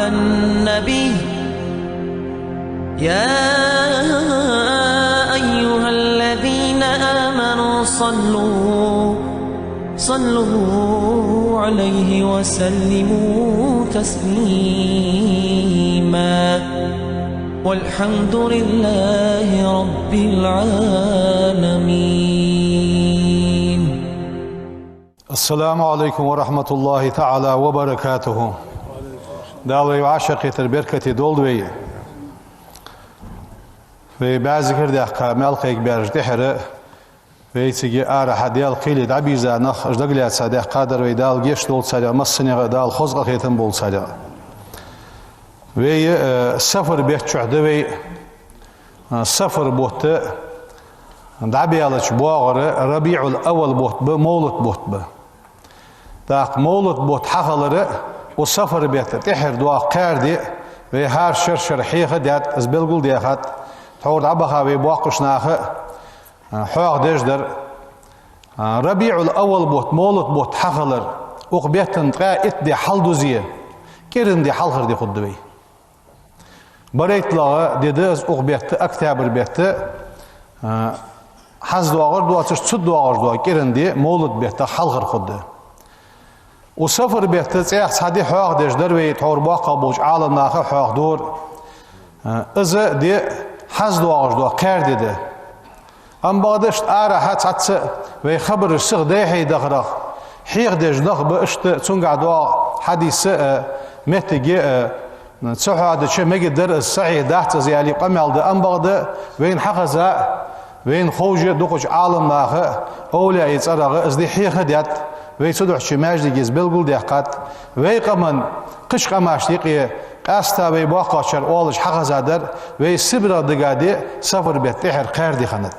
على النبي يا أيها الذين آمنوا صلوا عليه وسلموا تسليما والحمد لله رب العالمين. Assalamu alaikum wa rahmatullahi ta'ala wa barakatuhu. Dağlı ve aşağı berkati doldu ve bazı kırdakka melkek berjtihre ve içigi ara hadiyal qili dabiza nax ajdagla sadah qadar ve dal geç dolsa masniga dal xozqa xetim bolsa ve sıfır behçuhde ve sıfır bohtu dabiyalıç boğarı Rabiul Awwal bohtu mevlud bohtu daq mevlud bohtu haqaları o sıfır behtu tihir dua qardi ve her şir hiqi dat izbelgul diyaqat tawr abaha ve boquşnaxı حاق دجدر ربيع الأول بوت مولد بوت حخلر أقبيتن تقائت دي حل دوزية كيرن دي حل خر دي خد بي بريت لغا دي دز أقبيت أكتابر بيت حز دوغر دوا تشتد دوغر دوا كيرن دي مولد بيت حل خر خد وصفر بيت تسيح صدي حاق دجدر وي تور باقا بوش عالم ناخر حاق دور إز دي حز دوغر دوا قير دي دي أم بعدش أرى حتى ويخبر الشيخ ده هيدغرق حيق دج نخ بقشت تونع دوا حديث متجي تصحى هذا شيء مقدر الصحيح ده تزيالي قمل ده أم بعد وين حقزة وين خوج دقش عالم ناخه أولى يتصرغ أزدي حيق ديت ويصدق شيء ماجد جز بلقول دقات ويقمن قش قماش دقيه قاستا ويباقى شر أولش حقزة در ويسبر دقادي سفر بتحر قردي خنت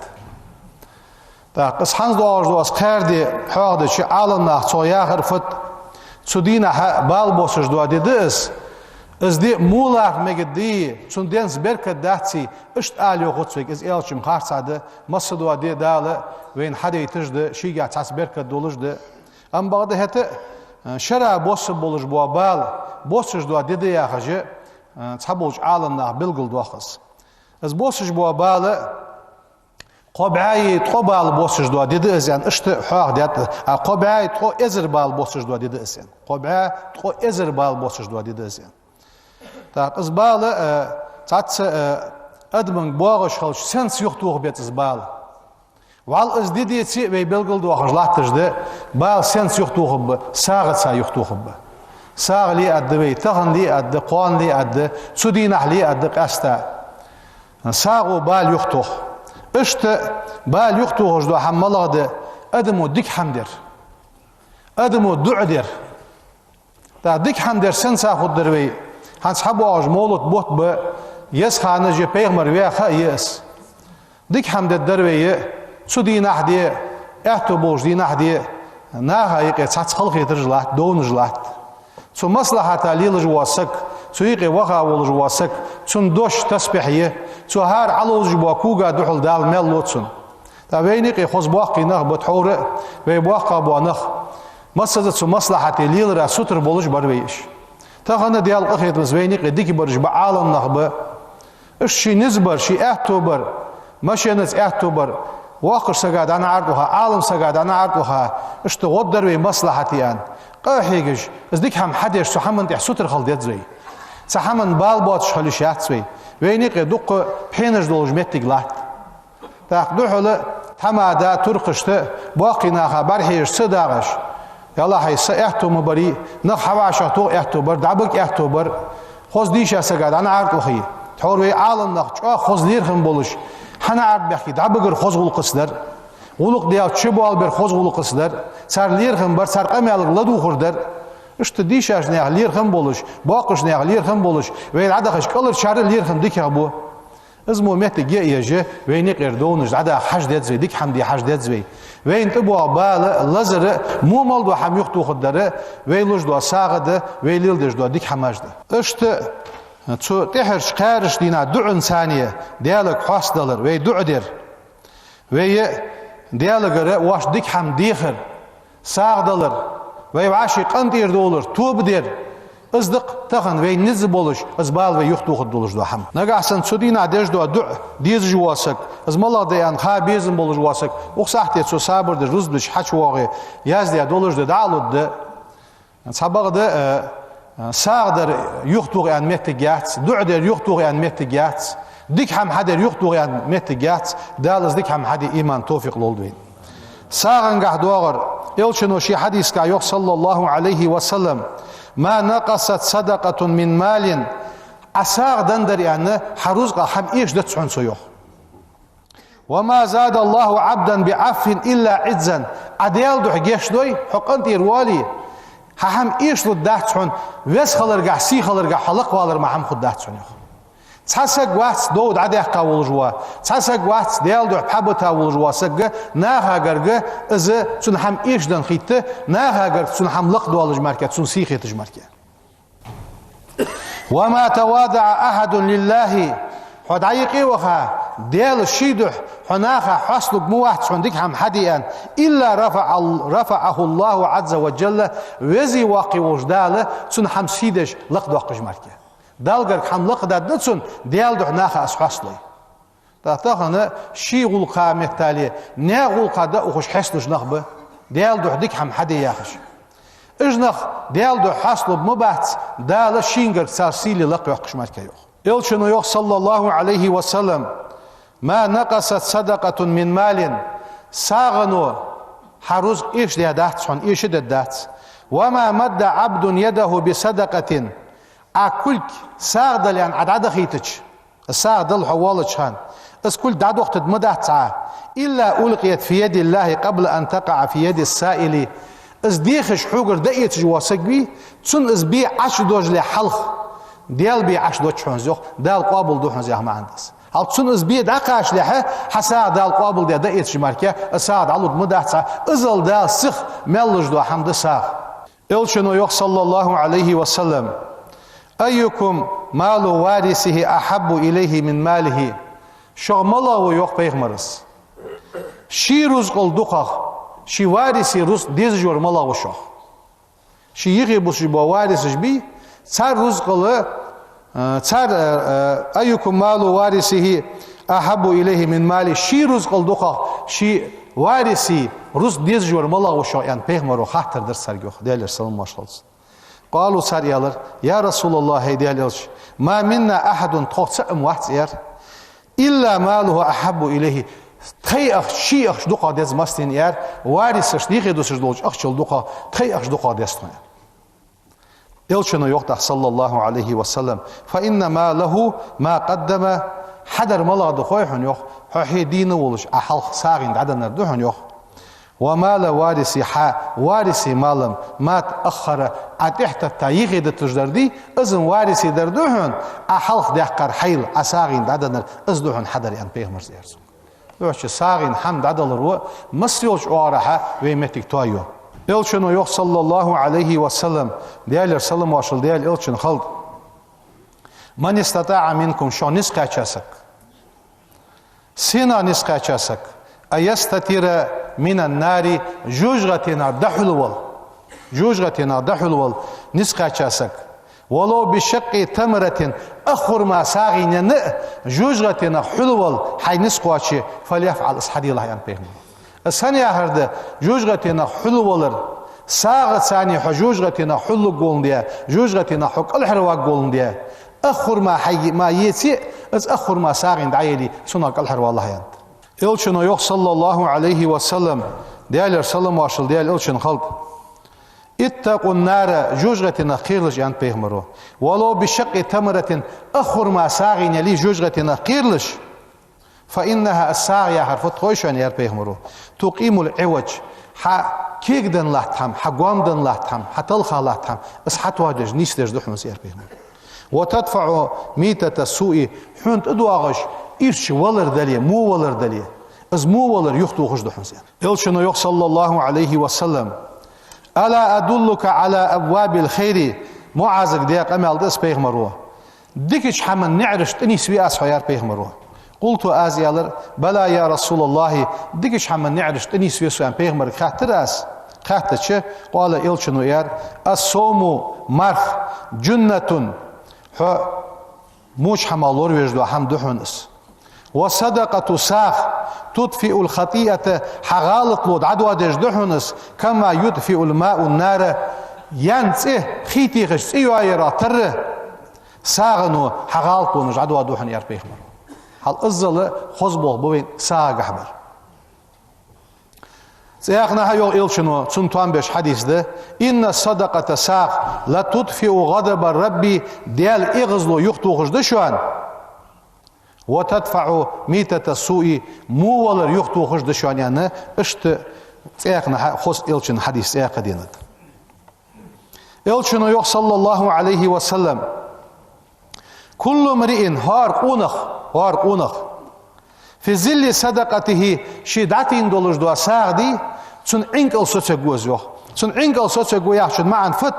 قص حنز دوارج دواس قردي حاضر شي عالم ناخ صوياخر فت سودينا بال بوسج دوا ديدس از دي مولاخ مگدي چون دنس بركت داتسي اشت اليو غوتسويك از الچم خارساده مسدوا دي داله وين حدا يتجد شيغا تاس بركت دولجد ام بعد هته شرا بوس بولج بو بال بوسج دوا ديدي ياخجي تصبوج عالم ناخ بلغل دوخس از بوسج بو بال قبعي تقبال بوسج دوا ديد ازيان اشت حاق ديت قبعي تقو ازر بال بوسج دوا ديد ازيان قبعي تقو ازر بال بوسج دوا ديد ازيان تا ازبال تات ادمن بوغش خلش سنس يختوغ بيت ازبال وال از ديديتي وي بلغل دو خجلاتجده بال سنس يختوغ ب ساغت سا يختوغ ب ساغ لي اد وي تغن لي اد قوان لي اد سودينح لي اد قستا ساغو بال يختوغ اشت بال يختوغ جدو حمالغ ده ادمو ديك حمدر ادمو دعدر دا ديك حمدر سنسا خود دروي هانس حبو آج مولد بوت با يس خانه جي پیغمر ويا خا يس ديك حمدر دروي سو دي نح دي احتو بوش دي نح دي ناها يقي تسات خلق يترجلات دون جلات سو مصلحة ليل جواسك سو يقي وخا ول جواسك سون دوش تسبيحيه سو هار علوج بوكوغا دحل دال مل لوتسون تا وينيقي خوز باقي نخ بتحوره وي باقا بو نخ مسزت سو مصلحة ليل را سوتر بولج برويش تخنا ديال اخيتمز وينيقي ديكي برج بعالم نخ ب اش شي نزبر شي اكتوبر ماشينز اكتوبر واقر سقاد انا عرضها عالم سقاد انا عرضها اشتو غدر وي مصلحتي ان قاحيجش از ديك هم حدش سو حمن تح سوتر خلدت زي سحمن بالباتش خليش ياتسوي وينيقي دق بحينج دولج متقلات تاق دحل تمادا ترقشته باقي ناخا برحيش صداغش يلا هي ساعتو مبري نخ حواشا تو اعتبر دعبك اعتبر خوز ديشا سقاد انا عارف وخي تحوروي عالم نخ خوز ليرخم بولش حنا عارف بحكي دعبقر خوز غلقسدر غلق دياو تشبوال بر خوز غلقسدر سار ليرخم بر سار قميالق لدو خردر اشت ديشاش نيغ ليرخم بولش باقش نيغ ليرخم بولش وين عدخش قلر شعر ليرخم ديك ابو ازمو مت جي يجي وين قردونج عدا حج ديت زي ديك حمدي حج ديت زي وين تبو بال لزر مو مال دو حم يختو خدره وين لوج دو ساغده وين ليل دو ديك حماجد اشت تو تحرش قارش دينا دعن ثانيه ديالك خاصدلر وي دعدر وي ديالك واش ديك حم ديخر ساغدلر وي عاشي قنتير دولر توب دير ازدق تخن وي نز بولش از بال وي يختو خدولش دو هم نگاحسن سودين عدش دو دع ديز جواسك از ملا ديان خابيزن بولش واسك وخسحتي سو صابر د روز بش حچ واغي يازدي دولش د دالود د صبغ د ساغدر يختو ان متجات دع در يختو ان متجات ديك هم حدر يختو ان متجات دالز ديك هم حد ايمان توفيق لولدوين ساغن قاعد دوغر يلشنو شي حديث كا يوخ صلى الله عليه وسلم ما نقصت صدقة من مال أساغ دندر يعني حروزق حم إيش دتسعون سيوخ وما زاد الله عبدا بعف إلا عزا عديال دو حقيش دوي حقنت يروالي هم إيش دو داتسعون ويس خلرقع سي خلرقع حلق والر ما هم خد داتسعون يوخ تحسق وقت دود عديح قاول جوا تحسق وقت ديال دو حبتا ولجوا سق ناها غرغ از سن هم ايش دن خيته ناها غرغ سن هم لق دولج ماركت سن سيخيتج ماركت وما تواضع احد لله حد عيقي وخا ديال شيدح حناخا حصلك مو واحد عندك هم حديان الا رفعه الله عز وجل وزي واقي وجداله سن هم سيدش لق دوقج ماركت دالغر حملق دادسون ديال دح ناخا اسحصلي تاخنا شي غلقا متالي نا غلقا دا وخش حسلش نخبه ديال دح ديك هم حدي ياخش اجنخ ديال دح حصل بمبات دال شينجر سارسيلي لق يقش ماركا يوخ يلشنو يوخ صلى الله عليه وسلم ما نقصت صدقة من مال ساغنو حروز ايش ديادات سون ايش ديادات وما مد عبد يده بصدقة أكلك ساعد لأن عدد خيتش ساعد الحوالج هان بس كل دعد وقت مدة إلا ألقيت في يد الله قبل أن تقع في يد السائل إز ديخش حجر دقيت جواسك بي تون إز بي عش دوج لحلخ ديال بي عش دوج حنزوخ دال قابل دو حنزيخ ما عندس هل تون إز بي دقاش لحه حسا دال قابل دي دقيت جماركه ساعد علود مدة إزل دال سخ ملج دو حمد ساخ إلشنو يوخ صلى الله عليه وسلم أيكم مال وارثه أحب إليه من ماله شو ماله ويوق بيغمرس شي رزق الدقاق شي وارثي رزق ديز جور ماله وشو شي يغي بوش بوارث بي صار رزق له صار أيكم مال وارثه أحب إليه من ماله شي رزق الدقاق شي وارثي رزق ديز جور ماله وشو يعني بيغمرو خاطر در سرجوخ ديال سلام ماشالله قالوا ساريالر يا رسول الله هيديالش ما منا أحد توسم واحد إلا ماله أحب إليه تخي أخ شي أخ دقة دز مستين يار وارثش نيخي دوسش دولج أخشل دقة تخي أخ دقة دستون يلشنو يقطع صلى الله عليه وسلم فإن ماله ما قدم حدر ملا دخويحن يخ حي دين ولش أحل ساغين عدن ردوحن يخ ومال وارثي وارثي مالم ما تأخر أتحت التايخ دتجدردي إذن وارثي دردوهن أحلق دحقر حيل أساغين دادنر إزدوهن حدر يعني بيغمر زيارسون يوش ساغين حمد عدل رو مسيوش أعرها ويمتك تويو إلشنو يوخ صلى الله عليه وسلم ديال رسلم واشل ديال إلشن خلد من استطاع منكم شو نسقى چاسك سينا نسقى چاسك أيستتر من النار جوجغتنا دحلول نسقى چاسك ولو بشق تمرة أخر ما ساغين جوجغتنا حلول حي نسقواتي فليفعل أصحدي الله يعني بيهم الثانية هرده جوجغتنا حلولر ساغت ثاني حجوجغتنا حلو قولن ديا جوجغتنا حق الحرواق قولن ديا أخر ما يتي از أخر ما ساغين دعيلي سنك الحروا الله يعني إلشنو يوخ صلى الله عليه وسلم ديال رسلم واشل ديال إلشن خلق اتقوا النار جوجغتنا خيرلش يعني بيغمرو ولو بشق تمرة أخر ما ساغين يلي جوجغتنا خيرلش فإنها الساغية حرفت خوشان يعني بيغمرو تقيم العوج كيقدن لاتهم حقوامدن لاتهم حتلخا لاتهم اس حتواجج نيستيج دحمس يعني بيغمرو وتدفع ميتة السوء حنت ادواغش إيش ولر دليل مو ولر دليل از مو ولر يختو خش دحمس يعني إلشنو يوخ صلى الله عليه وسلم ألا أدلك على أبواب الخير معازك ديك أمال دس بيغمروه ديكش حمن نعرش تني سوي أسحيار بيغمروه قلت آزيالر بلا يا رسول الله ديكش حمن نعرش تني سوي سوي بيغمر خاطر أس خاطر قال إلشنو يار الصوم مرخ جنة حو موش حمالور ويجدو حمد حنس وصدقة ساخ تطفئ الخطيئة حغالط لود عدوى دجدحنس كما يطفئ الماء النار ينسيه خيتي خش ايو ايرا تر ساغنو حغالط لونج عدوى دوحن يار بيخمر هل ازل خزبوغ بوين ساغ حبر سياقنا هايو إلشنو تنتوان بيش حديث ده إن الصدقة ساغ لا تطفئ غضب الرب ديال إغزلو يختو خش دشوان وتدفع ميتة السوء مو ولر يختو خش دشوان يعني اشت سياقنا خص إلشن حديث سياق دينت إلشنو يخ صلى الله عليه وسلم كل امرئ هار قونخ في ظل صدقته شدعتين دولج دوا ساغدي تون انكل سوتشغوز يوخ تون انكل سوتشغو يحشد معن فت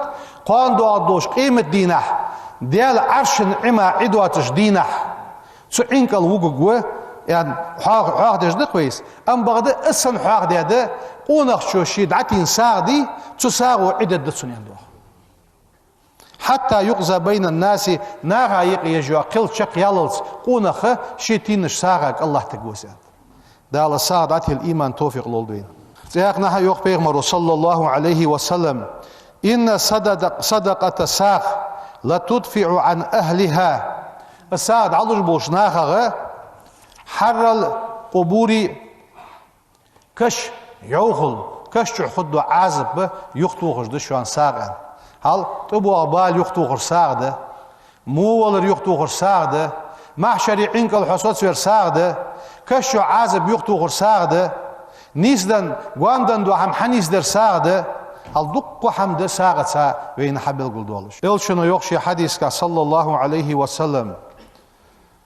قان دوا دوش قيمة دينح ديال عرش عما عدواتش دينح تون انكل وغوغو يعني حاغ دجد كويس ام بغد اسن حاغ ديده قونخ شو شدعتين ساغدي تساغو عدد تون يندو حتى يقضى بين الناس ناغا يجوا قل شق يللز قونخ شيتينش ساغك الله تقوسان دال ساعدته الإيمان توفيق لولدين سياقنا يوق بيغمر صلى الله عليه وسلم إن صدقة ساغ لا تدفع عن أهلها الساعد علوش بوش ناغا حر القبور كش يوغل كش خدو عازب يختوغش دشوان ساغن هل تبو أبال يختو خرساغده مو ولر يختو خرساغده محشري عنك الحصوت سير ساغده كشو عازب يختو خرساغده نيسدن غواندن دو هم حنيس در ساغده هل دقو حمد ساغد سا وين حبل قلدولش إلشنو يخشي حديث صلى الله عليه وسلم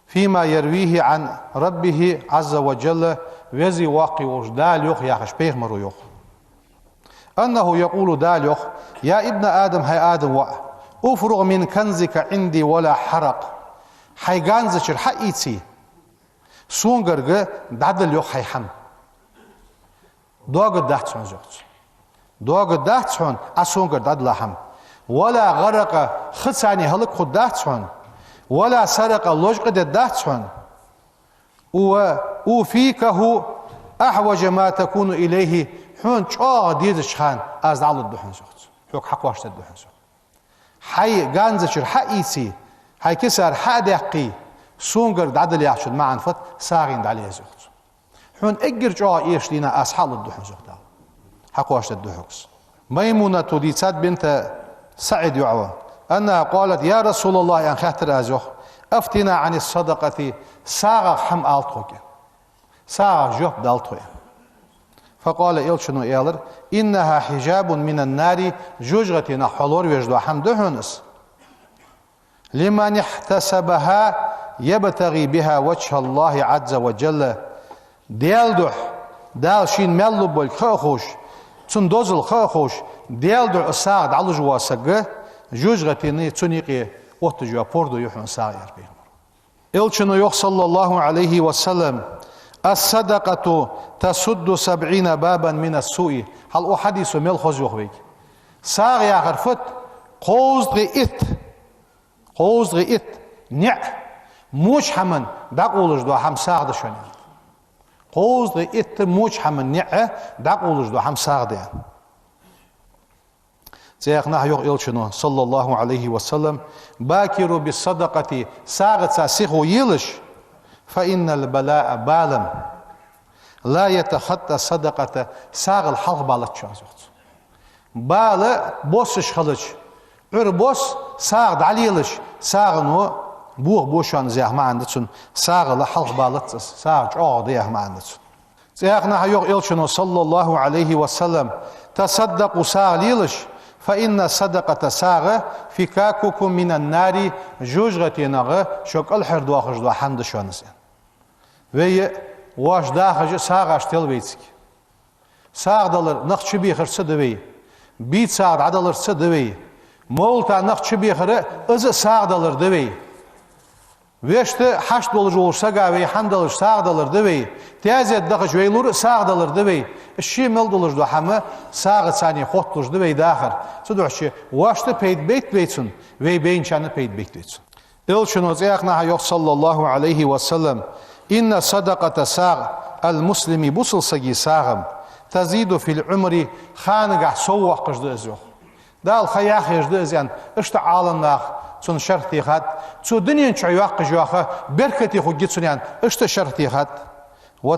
فيما يرويه عن ربه عز وجل وزي واقي وجدال يخ يخش بيغمرو يخ أنه يقول داليخ يا ابن آدم هاي آدم أفرغ من كنزك عندي ولا حرق هاي غانزشر حقيتي سونغرغ دادل يخ هاي حم دوغ داتسون زوت دوغ داتسون أسونغر دادل حم ولا غرق خصاني هلق خد داتسون ولا سرق لوجق داتسون وفيكه أحوج ما تكون إليه حون چا ديدش خان از دعال الدحن سوخت حوك حق واشت الدحن سوخت حي غانزشر حقيسي حي كسر حق دقي سونغر دعدل يحشد معن فت ساغين دعليه سوخت حون اجر چا ايش لينا از حال الدحن سوخت حق واشت الدحوكس ميمونة ديسات بنت سعد يعوى أنها قالت يا رسول الله أن خاطر أزوخ أفتنا عن الصدقة ساغ حم آلتوك ساغ جوب دالتوك فقال إلشنو إيالر إنها حجاب من النار جوجغتنا حلور ويجدو حمدهنس لمن احتسبها يبتغي بها وجه الله عز وجل ديالدح دال شين ملو بالخوخوش تندوزل خوخوش ديالدح الساعد على جواسق جوجغتنا تنيقي وتجوا بوردو يحن ساعر بهم إلشنو يخ صلى الله عليه وسلم الصدقة تسد 70 بابا من السوء هل أحدث ميل خزوخ بيك ساغ يا غرفت قوز غيت نع موش حمن داقولج دو هم ساغ دشون قوز غيت موش حمن نع داقولج دو هم ساغ ديان سيقنا يوغ إلشنو صلى الله عليه وسلم باكروا بالصدقة ساغت ساسيخو يلش فإن البلاء بالم لا يتخطى صدقة ساغ الحلق بالت شازوخت بالا بوسش خلش بوس ساغ دعليلش ساغ نو بوغ بوشان زيح ما عندتون ساغ الحلق بالت ساغ جوغ ديح ما عندتون سيقنا يوغ إلشنو صلى الله عليه وسلم تصدقوا ساغ ليلش فإن صدقة ساغ فكاككم من النار جوجغتينغ شوك الحر دواخش دوا حمد شوانسين وي واش داخج ساغ اشتل بيتسك ساغ دلر نخش بيخر سدوي بيت ساغ عدلر سدوي مولتا نخش بيخر از ساغ دلر دوي Veşte haş dolucu olursa ve hamdalır sağdalır devey. Tiyazet dağış veylur sağdalır devey. Şimel dolucu da hamı sağı sani hotlucu devey dağır. Suduçi vaşte peyd beyt beytsun ve beyinçanı peyd beyt beytsun. Elçinoz eyaknaha yok sallallahu aleyhi ve sellem. İnne sadakata sağ al muslimi busılsagi sağım. Tazidu fil umri xanıgah soğuk kıжdı ez yok. Dal xayaq ejdi ez yani işte alınaq son şartihat. Su dünyen çayaq kıжуaха berketi xu gitsun yani işte şartihat. Ve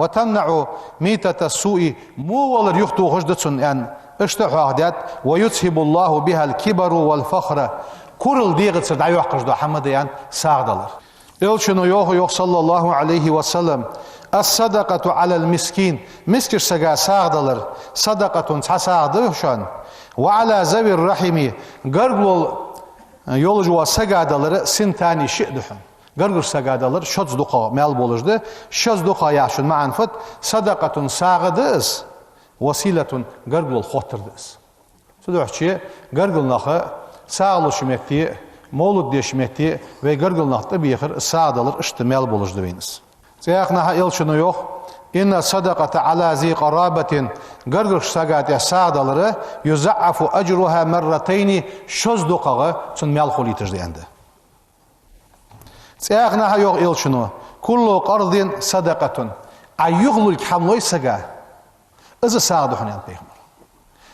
temna'u mitata su'i muvalar yuxtu xujdatsun yani işte xaqdat ve yuthibullahu bihal kibaru vel fakhra. Kurul diğitsir da yok kıжды hamada yani sağdalar. Elçinu yok sallallahu aleyhi ve sellem. As-sadaqatu alal miskin. Miskir saga sağdalar. Sadaqatun sağdı şan. Ve ala zavir rahimi. Gargul yolucu ve sagadaları sintani şi'duhun. Gargur sagadaları şoz duqa mal bolujdu. Şoz duqa yaşın ma'anfat. Sadaqatun sağıdız. Vasilatun gargul xotirdız. Suduhçi gargul naxı sağlı şimetti, molud deşmetti ve gargul naxta bihir sağdalar iştimal bolujdu beyniz. Zeyaqnaha elçinu yok. İnne sadaqata ala zi qarabatin gargur sagati sağdaları yuza'afu ecruha merrateyni şoz duqağı çün mal xolitijdi endi. Zeyaqnaha yok elçinu. Kullu qardin sadaqatun. Ayyuglul hamloy saga. Izi sağduhun yani peygamber.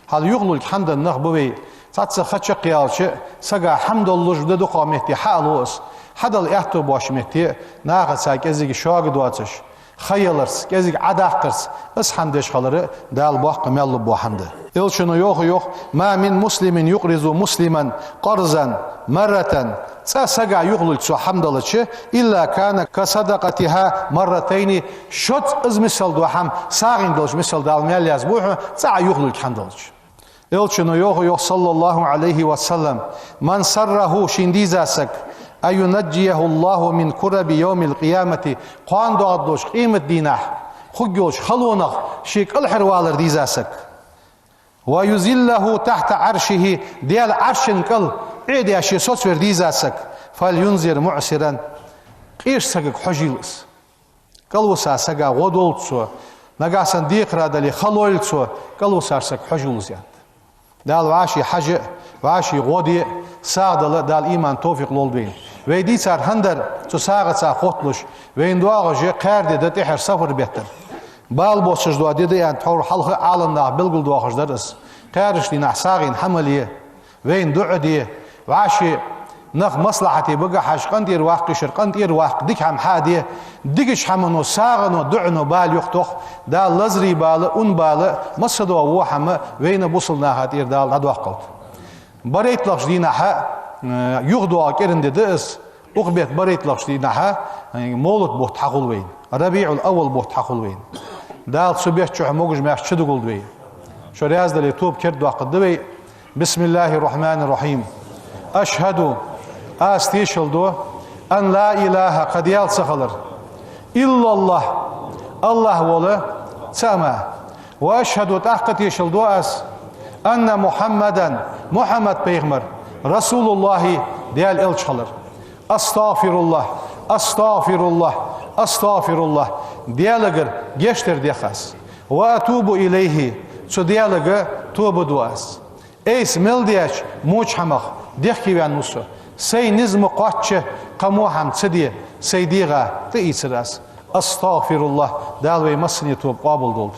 Hal yuglul hamdan naq buvey satsa xaça qiyalçı saga hamdolluj da duqameti halos. Hadal ehtu başmeti naqasa gezigi şoğu duatış. Xayalars gezigi adaqırs. Is hamdeşxaları dal baq qamallu bu hamdı. Elçinu yok ma min muslimin yuqrizu musliman qarzan marratan saga yuglul şu hamdalıçı illa kana kasadaqatiha marratayni şot iz misal duham sağin dolç misal dalmayal yaz bu sa yuglul hamdalıçı. Elçinu yok sallallahu aleyhi ve sellem man sarrahu şindizasak ayunajjiyahu Allahu min kurabi yawmil qiyamati qan doğadoş qimet dinah xugyoş xalonaq şekil hervalar dizasak ve yuzillahu tahta arşihi diyal arşin kal edi şe sos ver dizasak fal yunzir mu'siran qirsak hujilus kalvosa saga godoltsu nagasan diqradali xaloltsu kalvosarsak hujilus yani dal vaşi hacı vaşi godi sağdalı dal iman tevfik lolbeyin ve disar handar su sağatsa xotluş ve induağıcı qərdi de tehir safır better bal bosuz dua dedi yani tor halqı alında bilgul duağıcdarız qərişli nahsağin hamaliye ve indu'di vaşi نخ مصلحتي بقى حشقن دير واقع شرقن دير واقع ديك هم حادي ديكش حمنو ساغنو دعنو بال يختخ دا لزري بال اون بال مصدو وحم وين بوصلنا هاتير دا لدوقلت بريت لخش دينا ح يغدو كرند دس اقبت بريت لخش دينا ح مولد بوت حقول وين ربيع الاول بوت حقول وين دا صبيح چو موج ماخ چدغول وين شو رياز دلي توب كرد وقت دوي بسم الله الرحمن الرحيم أشهد أستيشلدو أن لا إله قد يلسخلر إلا الله الله ولا سما وأشهد تحقت يشلدو أس أن محمد بيغمر رسول الله ديال إلشخلر أستغفر الله ديالغر جشتر ديخاس وأتوب إليه سو ديالغر توب دواس إيس ملديش موش حمخ ديخكي بان موسو سي نزم قاتش قموحم تسدي سيديغا تئيسراس أستغفر الله دالوي مسني توب قابل دولد